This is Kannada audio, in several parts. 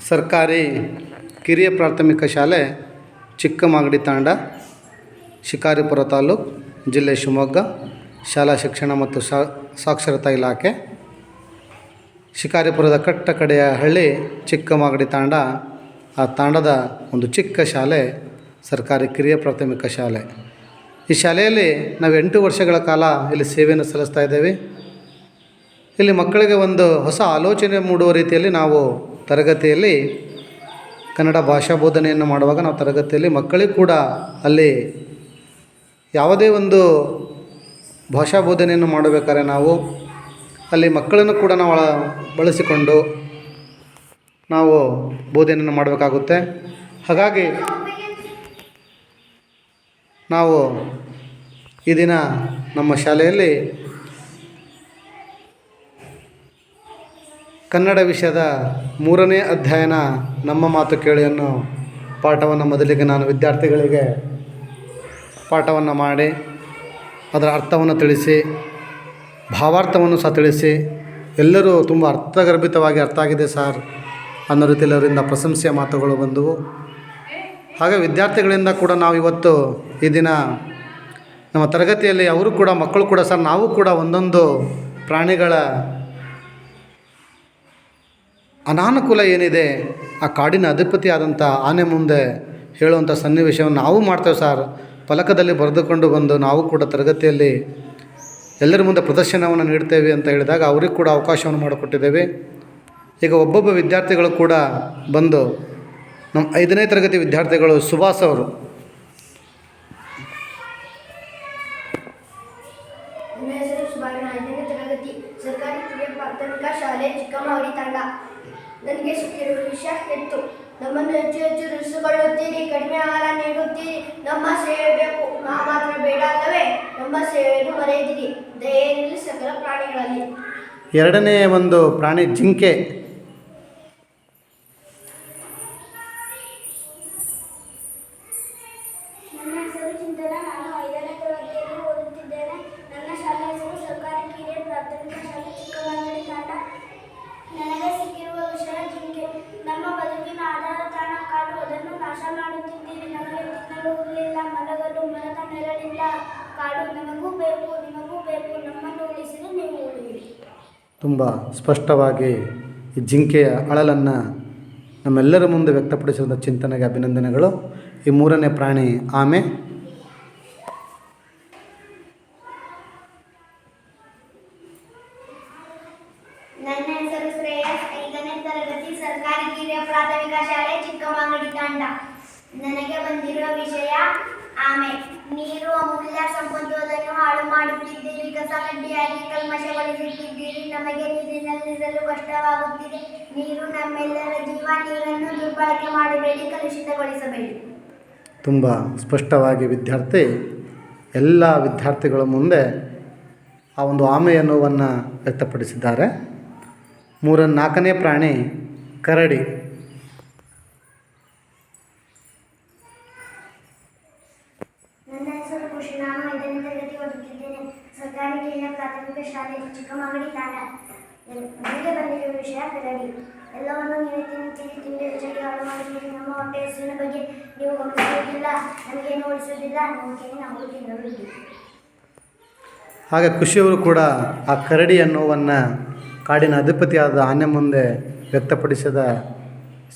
ಸರ್ಕಾರಿ ಕಿರಿಯ ಪ್ರಾಥಮಿಕ ಶಾಲೆ ಚಿಕ್ಕಮಾಗಡಿ ತಾಂಡ, ಶಿಕಾರಿಪುರ ತಾಲೂಕು, ಜಿಲ್ಲೆ ಶಿವಮೊಗ್ಗ. ಶಾಲಾ ಶಿಕ್ಷಣ ಮತ್ತು ಸಾಕ್ಷರತಾ ಇಲಾಖೆ, ಶಿಕಾರಿಪುರದ ಕಟ್ಟ ಕಡೆಯ ಹಳ್ಳಿ ಚಿಕ್ಕಮಾಗಡಿ ತಾಂಡ. ಆ ತಾಂಡದ ಒಂದು ಚಿಕ್ಕ ಶಾಲೆ ಸರ್ಕಾರಿ ಕಿರಿಯ ಪ್ರಾಥಮಿಕ ಶಾಲೆ. ಈ ಶಾಲೆಯಲ್ಲಿ ನಾವು 8 ವರ್ಷಗಳ ಕಾಲ ಇಲ್ಲಿ ಸೇವೆಯನ್ನು ಸಲ್ಲಿಸ್ತಾ ಇದ್ದೇವೆ. ಇಲ್ಲಿ ಮಕ್ಕಳಿಗೆ ಒಂದು ಹೊಸ ಆಲೋಚನೆ ಮೂಡುವ ರೀತಿಯಲ್ಲಿ ನಾವು ತರಗತಿಯಲ್ಲಿ ಕನ್ನಡ ಭಾಷಾ ಬೋಧನೆಯನ್ನು ಮಾಡುವಾಗ ನಾವು ತರಗತಿಯಲ್ಲಿ ಮಕ್ಕಳಿಗೆ ಕೂಡ ಅಲ್ಲಿ ಯಾವುದೇ ಒಂದು ಭಾಷಾ ಬೋಧನೆಯನ್ನು ಮಾಡಬೇಕಾದ್ರೆ ನಾವು ಅಲ್ಲಿ ಮಕ್ಕಳನ್ನು ಕೂಡ ನಾವು ಬಳಸಿಕೊಂಡು ನಾವು ಬೋಧನೆಯನ್ನು ಮಾಡಬೇಕಾಗುತ್ತೆ. ಹಾಗಾಗಿ ನಾವು ಈ ದಿನ ನಮ್ಮ ಶಾಲೆಯಲ್ಲಿ ಕನ್ನಡ ವಿಷಯದ 3ನೇ ಅಧ್ಯಯನ ನಮ್ಮ ಮಾತು ಕೇಳಿ ಅನ್ನೋ ಪಾಠವನ್ನು ಮೊದಲಿಗೆ ನಾನು ವಿದ್ಯಾರ್ಥಿಗಳಿಗೆ ಪಾಠವನ್ನು ಮಾಡಿ ಅದರ ಅರ್ಥವನ್ನು ತಿಳಿಸಿ, ಭಾವಾರ್ಥವನ್ನು ಸಹ ತಿಳಿಸಿ, ಎಲ್ಲರೂ ತುಂಬ ಅರ್ಥಗರ್ಭಿತವಾಗಿ ಅರ್ಥ ಆಗಿದೆ ಸರ್ ಅನ್ನೋ ರೀತಿಯಲ್ಲಿ ಅವರಿಂದ ಪ್ರಶಂಸೆಯ ಮಾತುಗಳು ಬಂದವು. ಹಾಗೆ ವಿದ್ಯಾರ್ಥಿಗಳಿಂದ ಕೂಡ ನಾವು ಇವತ್ತು ಈ ದಿನ ನಮ್ಮ ತರಗತಿಯಲ್ಲಿ ಅವರು ಕೂಡ ಮಕ್ಕಳು ಕೂಡ ಸರ್ ನಾವು ಕೂಡ ಒಂದೊಂದು ಪ್ರಾಣಿಗಳ ಅನಾನುಕೂಲ ಏನಿದೆ ಆ ಕಾಡಿನ ಅಧಿಪತಿಯಾದಂಥ ಆನೆ ಮುಂದೆ ಹೇಳುವಂಥ ಸನ್ನಿವೇಶವನ್ನು ನಾವು ಮಾಡ್ತೇವೆ ಸರ್, ಫಲಕದಲ್ಲಿ ಬರೆದುಕೊಂಡು ಬಂದು ನಾವು ಕೂಡ ತರಗತಿಯಲ್ಲಿ ಎಲ್ಲರ ಮುಂದೆ ಪ್ರದರ್ಶನವನ್ನು ನೀಡ್ತೇವೆ ಅಂತ ಹೇಳಿದಾಗ ಅವ್ರಿಗೆ ಕೂಡ ಅವಕಾಶವನ್ನು ಮಾಡಿಕೊಟ್ಟಿದ್ದೇವೆ. ಈಗ ಒಬ್ಬೊಬ್ಬ ವಿದ್ಯಾರ್ಥಿಗಳು ಕೂಡ ಬಂದು ನಮ್ಮ 5ನೇ ತರಗತಿ ವಿದ್ಯಾರ್ಥಿಗಳು ಸುಭಾಸ್ ಅವರು ಸರ್ಕಾರಿ ಕಿರಿಯ ಪ್ರಾಥಮಿಕ ಶಾಲೆ ಚಿಕ್ಕಮಾಗಡಿ ತಾಂಡ. ನನಗೆ ಸಿಕ್ಕಿರುವ ವಿಷಯ ಹೆಚ್ಚು. ನಮ್ಮನ್ನು ಹೆಚ್ಚು ಹೆಚ್ಚು ರುಚಿಸಿಕೊಳ್ಳುತ್ತೀರಿ, ಕಡಿಮೆ ಆಹಾರ ನೀಡುತ್ತೀರಿ. ನಮ್ಮ ಸೇವೆ ಬೇಕು, ನಾ ಮಾತ್ರ ಬೇಡ ಅಲ್ಲವೇ? ನಮ್ಮ ಸೇವೆಯನ್ನು ಮರೆಯದಿರಿ, ದಯೆಯಲ್ಲಿ ಸಕಲ ಪ್ರಾಣಿಗಳಲ್ಲಿ. 2ನೇ ಒಂದು ಪ್ರಾಣಿ ಜಿಂಕೆ. ನನ್ನ ಹೆಸರು ಚಿಂತನ. ನಾನು 5ನೇ ತರಗತಿಯಲ್ಲಿ ಓದುತ್ತಿದ್ದೇನೆ. ನನ್ನ ಶಾಲೆ ಹೆಸರು ಸರ್ಕಾರಿ ಕಿರಿಯ ಪ್ರಾಥಮಿಕ ಶಾಲೆ ಚಿಕ್ಕಮಾಗಡಿ ತಾಂಡ. ನನಗೆ ಸಿಕ್ಕಿರುವ ವಿಷಯ ಜಿಂಕೆ. ನಮ್ಮ ಬದುಕಿನ ಆಧಾರ ತಾಣ ಕಾಡು, ಅದನ್ನು ನಾಶ ಮಾಡುತ್ತಿದ್ದೀರಿ. ನಮಗೆ ತಿನ್ನಲು ಹುಲ್ಲಿಲ್ಲ, ಮಲಗಲು ಮರದ ನೆರಳಿಲ್ಲ. ಕಾಡು ನಮಗೂ ಬೇಕು, ನಿಮಗೂ ಬೇಕು. ನಮ್ಮನ್ನು ಉಳಿಸಿದರೆ ನೀವು ಉಳಿಯಿರಿ. ತುಂಬ ಸ್ಪಷ್ಟವಾಗಿ ಈ ಜಿಂಕೆಯ ಅಳಲನ್ನು ನಮ್ಮೆಲ್ಲರ ಮುಂದೆ ವ್ಯಕ್ತಪಡಿಸಿದ ಚಿಂತನೆಗೆ ಅಭಿನಂದನೆಗಳು. ಈ 3ನೇ ಪ್ರಾಣಿ ಆಮೆ. ನನ್ನ ಹೆಸರು ಶ್ರೇಯಸ್, 5ನೇ ತರಗತಿ, ಸರ್ಕಾರಿ ಕಿರಿಯ ಪ್ರಾಥಮಿಕ ಶಾಲೆ ಚಿಕ್ಕಮಾಗಡಿ ತಾಂಡ. ನನಗೆ ಬಂದಿರುವ ವಿಷಯ ಆಮೆ. ನೀರು ಅಮೂಲ್ಯ ಸಂಪತ್ತು, ಅದನ್ನು ಹಾಳು ಮಾಡುತ್ತಿದ್ದೀರಿ. ಕಸ ಕಡ್ಡಿಯಾಗಿ ಕಲ್ಮಶಗೊಳಿಸುತ್ತಿದ್ದೀರಿ. ನಮಗೆ ನೀರಿನಲ್ಲಿರಲು ಕಷ್ಟವಾಗುತ್ತಿದೆ. ನೀರು ನಮ್ಮೆಲ್ಲರ ಜೀವ. ನೀರನ್ನು ದುರ್ಬಳಕೆ ಮಾಡಬೇಡಿ, ಕಲುಷಿತಗೊಳಿಸಬೇಡಿ. ತುಂಬ ಸ್ಪಷ್ಟವಾಗಿ ವಿದ್ಯಾರ್ಥಿ ಎಲ್ಲ ವಿದ್ಯಾರ್ಥಿಗಳ ಮುಂದೆ ಆ ಒಂದು ಆಮೆಯ ನೋವನ್ನು ವ್ಯಕ್ತಪಡಿಸಿದ್ದಾರೆ. 4ನೇ ಪ್ರಾಣಿ ಕರಡಿ. ನನ್ನ ಹೆಸರು ಖುಷಿ. ನಾನು 5ನೇ ತರಗತಿ ಓದುತ್ತಿದ್ದೇನೆ. ಸರ್ಕಾರಿ ಕಿರಿಯ ಪ್ರಾಥಮಿಕ ಶಾಲೆ ಚಿಕ್ಕಮಾಗಡಿ ತಾಂಡ. ನನಗೆ ಬಂದಿರುವ ವಿಷಯ ಕರಡಿ. ಎಲ್ಲವನ್ನು ನೀವೇ ತಿನ್ನುತ್ತೀರಿ, ತಿಂಡಿ ಹೆಚ್ಚಾಗಿ ಹಾಳು ಮಾಡುತ್ತೀರಿ. ನಮ್ಮ ಹೊಟ್ಟೆ ಹೆಸರಿನ ಬಗ್ಗೆ ನೀವು ಗಮನಿಸುವುದಿಲ್ಲ, ನಮಗೇನು ಉಳಿಸುವುದಿಲ್ಲ, ನಮಗೇನು ನಾವು ತಿನ್ನುವುದಿಲ್ಲ. ಹಾಗೆ ಖುಷಿಯವರು ಕೂಡ ಆ ಕರಡಿ ಅನ್ನೋವನ್ನು ಕಾಡಿನ ಅಧಿಪತಿಯಾದ ಆನೆ ಮುಂದೆ ವ್ಯಕ್ತಪಡಿಸಿದ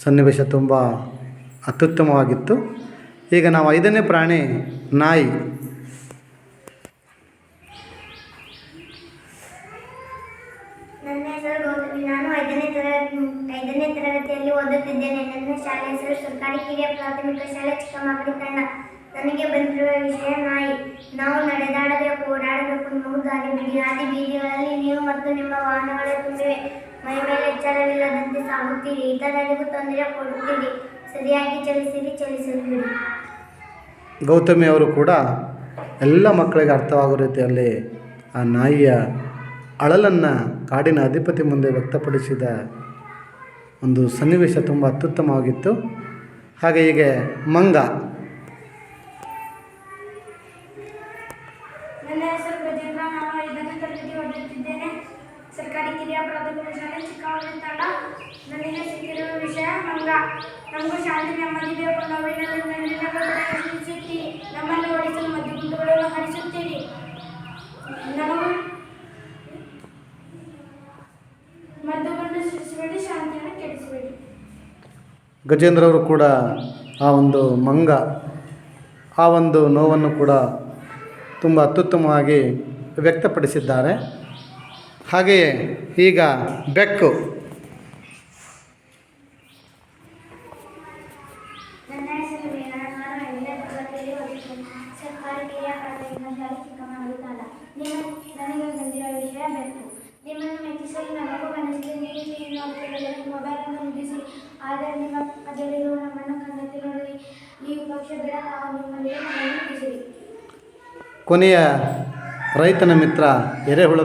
ಸನ್ನಿವೇಶ ತುಂಬ ಅತ್ಯುತ್ತಮವಾಗಿತ್ತು. ಈಗ ನಾವು 5ನೇ ಪ್ರಾಣಿ ನಾಯಿ. ನನ್ನ ಹೆಸರು ಗೌತಮಿ. ನಾನು 5ನೇ ತರಗತಿಯಲ್ಲಿ ಓದುತ್ತಿದ್ದೇನೆ. ನನ್ನ ಶಾಲೆ ಹೆಸರು ಸರ್ಕಾರಿ ಕಿರಿಯ ಪ್ರಾಥಮಿಕ ಶಾಲೆ ಚಿಕ್ಕಮಾಗಡಿ ತಾಂಡ. ನನಗೆ ಬಂದಿರುವ ವಿಷಯ ನಾಯಿ. ನಾವು ನಡೆದಾಡಬೇಕು, ಓಡಾಡಬೇಕು. ನೀವು ದಾರಿ ಬಿಡಿ. ಹಾದಿ ಬೀದಿಗಳಲ್ಲಿ ನೀವು ಮತ್ತು ನಿಮ್ಮ ವಾಹನಗಳೇ ತುಂಬಿವೆ. ಮೈ ಮೇಲೆ ಎಚ್ಚರವಿಲ್ಲದಂತೆ ಸಾಗುತ್ತೀರಿ. ಇತರರಿಗೂ ತೊಂದರೆ ಕೊಡುತ್ತೀರಿ. ಸರಿಯಾಗಿ ಚಲಿಸಿರಿ, ಚಲಿಸಲು ಬಿಡಿ. ಗೌತಮಿ ಅವರು ಕೂಡ ಎಲ್ಲ ಮಕ್ಕಳಿಗೆ ಅರ್ಥವಾಗೋ ರೀತಿಯಲ್ಲಿ ಆ ನಾಯಿಯ ಅಳಲನ್ನು ಕಾಡಿನ ಅಧಿಪತಿ ಮುಂದೆ ವ್ಯಕ್ತಪಡಿಸಿದ ಒಂದು ಸನ್ನಿವೇಶ ತುಂಬ ಅತ್ಯುತ್ತಮವಾಗಿತ್ತು. ಹಾಗೆ ಹೀಗೆ ಮಂಗ. ನನ್ನ ಹೆಸರು ಗಜೇಂದ್ರ. ನಾನು 5ನೇ ತರಗತಿ ಓದುತ್ತಿದ್ದೇನೆ. ಸರ್ಕಾರಿ ಕಿರಿಯ ಪ್ರಾಥಮಿಕ ಶಾಲೆ ಚಿಕ್ಕಮಾಗಡಿ ತಾಂಡ. ನನಗೆ ಸಿಕ್ಕಿರುವ ವಿಷಯ ಮಂಗ. ಮಂಗ. ನಮಗೂ ಶಾಂತಿ ನೆಮ್ಮದಿ ಬೇಕು. ನಾವೇನಿಸುತ್ತೀರಿ ನಮ್ಮನ್ನು ಓಡಿಸಲು ಮದ್ದುಗುಂಡುಗಳನ್ನು ಹರಿಸುತ್ತೀರಿ. ನಮಗೂ ಮದ್ದುಗುಂಡು ಸೃಷ್ಟಿಸಬೇಡಿ, ಶಾಂತಿಯನ್ನು ಕೆಡಿಸಬೇಡಿ. ಗಜೇಂದ್ರ ಅವರು ಕೂಡ ಆ ಒಂದು ಮಂಗ ಆ ಒಂದು ನೋವನ್ನು ಕೂಡ ತುಂಬ ಅತ್ಯುತ್ತಮವಾಗಿ ವ್ಯಕ್ತಪಡಿಸಿದ್ದಾರೆ. ಹಾಗೆಯೇ ಈಗ ಬೆಕ್ಕು ನನ್ನ ಹೆಸರು ವೀಣಾ. ನಾನು 5ನೇ ತರಗತಿಯಲ್ಲಿ ಓದುತ್ತೇನೆ. ಸರ್ಕಾರಿ ಕಿರಿಯ ಪ್ರಾಥಮಿಕ ಶಾಲೆ ಚಿಕ್ಕಮಗಳೂರು ತಾಂಡ. ನನಗೆ ಬಂದಿರುವ ವಿಷಯ ಬೆಕ್ಕು. ನಿಮ್ಮನ್ನು ಮೆಚ್ಚಿಸಲು ನಮಗೂ ಮನಸ್ಸಿದೆ. ನೀವು ಟಿವಿ ನೋಡುತ್ತಿದ್ದರೆ ಮೊಬೈಲನ್ನು ಮುಗಿಸಿ. ಆದರೆ ನಿಮ್ಮ ಪಕ್ಕದಲ್ಲಿರುವ ನಮ್ಮನ್ನು ಕಣ್ಣೆತ್ತಿ ನೋಡಿ. ನೀವು ಪಕ್ಷ ಬಿಡ, ನಾವು ನಿಮ್ಮಲ್ಲಿಯೇ ನಮ್ಮನ್ನು ಮುಗಿಸಿರಿ. ಕೊನೆಯ ರೈತನ ಮಿತ್ರ ಎರೆಹುಳ.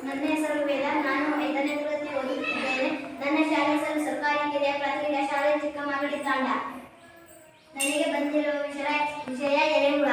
ನನ್ನ ಹೆಸರು ವೇದ. ನಾನು 5ನೇ ತರಗತಿ ಓದುತ್ತಿದ್ದೇನೆ. ನನ್ನ ಶಾಲೆ ಹೆಸರು ಸರ್ಕಾರಿ ಕಿರಿಯ ಪ್ರಾಥಮಿಕ ಶಾಲೆ ಚಿಕ್ಕಮಗಳೂರು ತಾಂಡ. ನನಗೆ ಬಂದಿರುವ ವಿಷಯ ಎರೆಹುಳ.